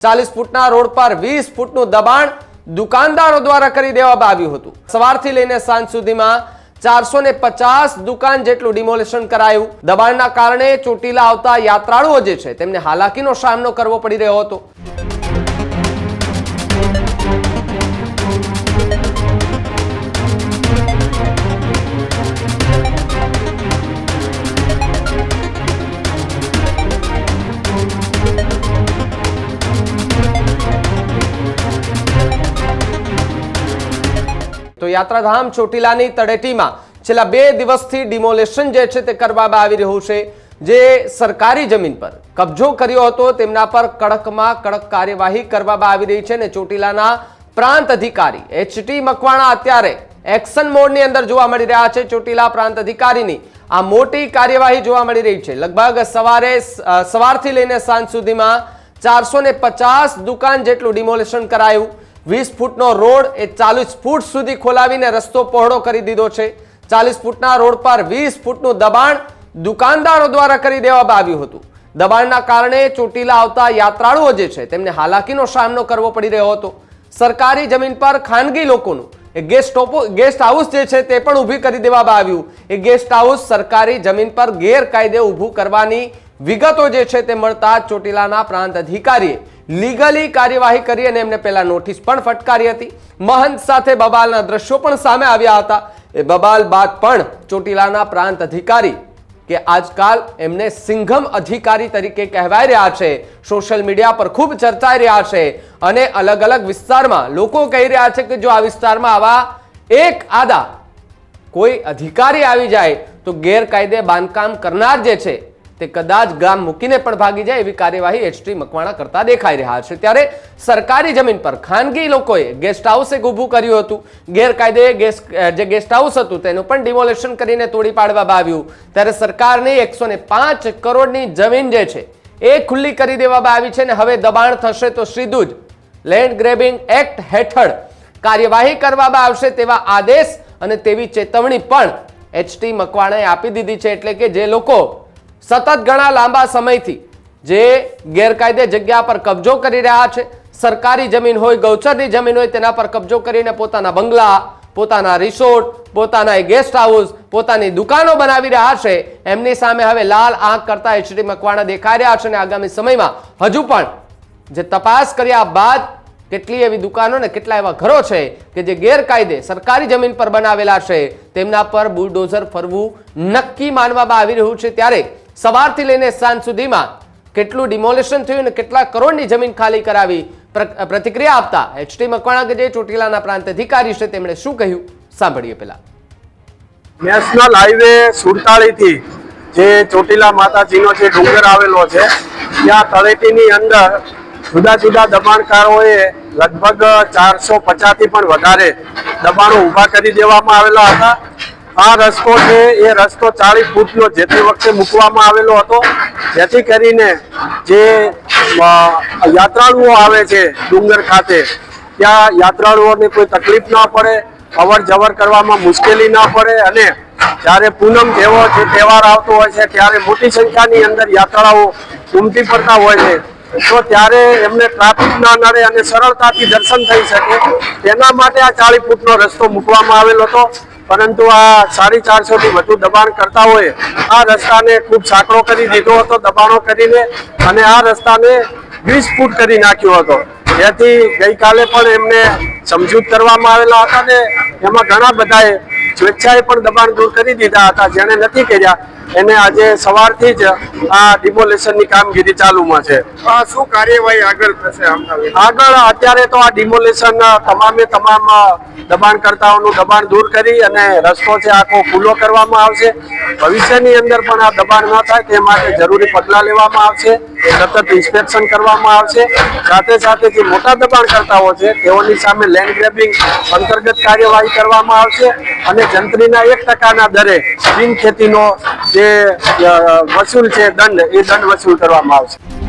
40 ફૂટના road પર 20 ફૂટનું દબાણ દુકાનદારો દ્વારા કરી દેવામાં આવ્યું હતું। સવારથી લઈને સાંજ સુધીમાં 450 દુકાન જેટલું ડિમોલિશન કરાયું। દબાણના કારણે ચોટીલા આવતા યાત્રાળુઓ જે છે તેમને હાલાકીનો સામનો કરવો પડી રહ્યો હતો। તો યાત્રાધામ ચોટીલાની તળેટીમાં છેલ્લા 2 દિવસથી ડિમોલેશન જે છે તે કરવામાં આવી રહ્યું છે। જે સરકારી જમીન પર કબજો કર્યો હતો તેમના પર કડકમાં કડક કાર્યવાહી કરવામાં આવી રહી છે અને ચોટીલાના પ્રાંત અધિકારી એચ.ટી. મકવાણા અત્યારે એક્શન મોડની અંદર જોવા મળી રહ્યા છે। ચોટીલા પ્રાંત અધિકારીની આ મોટી કાર્યવાહી જોવા મળી રહી છે। લગભગ સવારથી લઈને સાંજ સુધીમાં 450 દુકાન જેટલું ડિમોલેશન કરાયું। 20 ફૂટનો રોડ એ 40 ફૂટ સુધી ખોલાવીને રસ્તો પહોળો કરી દીધો છે। 40 ફૂટના રોડ પર 20 ફૂટનું દબાણ દુકાનદારો દ્વારા કરી દેવામાં આવ્યું હતું। દબાણના કારણે ચોટીલા આવતા યાત્રાળુઓ જે છે તેમને હાલાકીનો સામનો કરવો પડી રહ્યો હતો। સરકારી જમીન પર ખાનગી લોકોનું ગેસ્ટ હાઉસ જે છે તે પણ ઊભી કરી દેવામાં આવ્યું। એ ગેસ્ટ હાઉસ સરકારી જમીન પર ગેરકાયદે ઊભું કરવાની વિગતો જે છે તે મળતા ચોટીલાના પ્રાંત અધિકારીએ લીગલી કાર્યવાહી કરી અને એમને પહેલા નોટિસ પણ ફટકારી હતી। મહંત સાથે બબાલના દ્રશ્યો પણ સામે આવ્યા હતા। એ બબાલ બાદ પણ ચોટીલાના પ્રાંત અધિકારી કે આજકાલ એમને સિંઘમ અધિકારી તરીકે કહેવાઈ રહ્યા છે, સોશિયલ મીડિયા પર ખૂબ ચર્ચાઈ રહ્યા છે અને અલગ અલગ વિસ્તારમાં લોકો કહી રહ્યા છે કે જો આ વિસ્તારમાં આવા એક આદા કોઈ અધિકારી આવી જાય તો ગેરકાયદે બાંધકામ કરનાર જે છે તે કદાચ ગામ મૂકીને પણ ભાગી જાય એવી કાર્યવાહી એચ.ટી. મકવાણા કરતા દેખાઈ રહ્યા છે। ત્યારે સરકારી જમીન પર ખાનગી લોકોએ ગેસ્ટ હાઉસ એક ઊભું કર્યું હતું। ગેરકાયદે જે ગેસ્ટ હાઉસ હતું તેનું પણ ડિમોલેશન કરીને તોડી પાડવામાં આવ્યું। ત્યારે સરકારની 105 કરોડની જમીન જે છે એ ખુલ્લી કરી દેવામાં આવી છે અને હવે દબાણ થશે તો સીધું જ લેન્ડ ગ્રેબિંગ એક્ટ હેઠળ કાર્યવાહી કરવામાં આવશે તેવા આદેશ અને તેવી ચેતવણી પણ એચ.ટી. મકવાણાએ આપી દીધી છે। એટલે કે જે લોકો સતત ઘણા લાંબા સમયથી જે ગેરકાયદે જગ્યા પર કબજો કરી રહ્યા છે, સરકારી જમીન હોય ગૌચરની જમીન હોય તેના પર કબજો કરીને પોતાના બંગલા, પોતાના રિસોર્ટ, પોતાના ગેસ્ટ હાઉસ, પોતાની દુકાનો બનાવી રહ્યા છે, એમની સામે હવે લાલ આંખ કરતા એચ.ટી. મકવાણા દેખાઈ રહ્યા છે અને આગામી સમયમાં હજુ પણ જે તપાસ કર્યા બાદ કેટલી એવી દુકાનો ને કેટલા એવા ઘરો છે કે જે ગેરકાયદે સરકારી જમીન પર બનાવેલા છે તેમના પર બુલડોઝર ફરવું નક્કી માનવામાં આવી રહ્યું છે। ત્યારે સવારથી લઈને સાંજ સુધીમાં કેટલું ડિમોલેશન થયું અને કેટલા કરોડની જમીન ખાલી કરાવી પ્રતિક્રિયા આપતા એચ.ટી. મકવાણા કે જે ચોટીલાના પ્રાંત અધિકારી છે તેમણે શું કહ્યું સાંભળીએ। પહેલા નેશનલ હાઈવે 47 થી જે ચોટીલા માતાજીનો જે ડુંગર આવેલો છે ત્યાં તળેટીની અંદર જુદા જુદા દબાણકારોએ લગભગ 450 થી પણ વધારે દબાણો ઊભા કરી દેવામાં આવેલા હતા। આ રસ્તો છે એ રસ્તો 40 ફૂટનો જે તે વખતે મૂકવામાં આવેલો હતો, જેથી કરીને જે યાત્રાળુઓ આવે છે ડુંગર ખાતે ત્યાં યાત્રાળુઓને કોઈ તકલીફ ના પડે, અવર જવર કરવામાં મુશ્કેલી ના પડે અને જ્યારે પૂનમ જેવો જે તહેવાર આવતો હોય છે ત્યારે મોટી સંખ્યાની અંદર યાત્રાળુઓ ઉમટી પડતા હોય છે તો ત્યારે એમને ટ્રાફિક ના નડે અને સરળતાથી દર્શન થઈ શકે તેના માટે આ 40 ફૂટનો રસ્તો મૂકવામાં આવેલો હતો। પરંતુ આ 450 થી વધુ દબાણ કરતાઓએ આ રસ્તાને ખૂબ સાંકડો કરી દીધો હતો દબાણો કરીને અને આ રસ્તાને 20 ફૂટ કરી નાખ્યો હતો, જેથી ગઈકાલે પણ એમને સમજૂત કરવામાં આવેલા હતા ને એમાં ઘણા બધાએ સ્વેચ્છાએ પણ દબાણ દૂર કરી દીધા હતા। જેને નથી કર્યા એને આજે સવારથી જ આ ડિમોલેશનની કામગીરી ચાલુમાં છે। શું કાર્યવાહી આગળ થશે? આગળ અત્યારે તો આ ડિમોલેશન તમામે તમામ દબાણકર્તાઓનું દબાણ દૂર કરી અને રસ્તો છે આખો ખુલ્લો કરવામાં આવશે। ભવિષ્યની અંદર પણ આ દબાણ ન થાય તે માટે જરૂરી પગલાં લેવામાં આવશે, સતત ઇન્સ્પેક્શન કરવામાં આવશે। સાથે સાથે જે મોટા દબાણકર્તાઓ છે તેઓની સામે લેન્ડ ગ્રેબિંગ અંતર્ગત કાર્યવાહી કરવામાં આવશે અને જંત્રીના 1% દરે બિન ખેતીનો જે વસૂલ છે દંડ એ દંડ વસૂલ કરવામાં આવશે।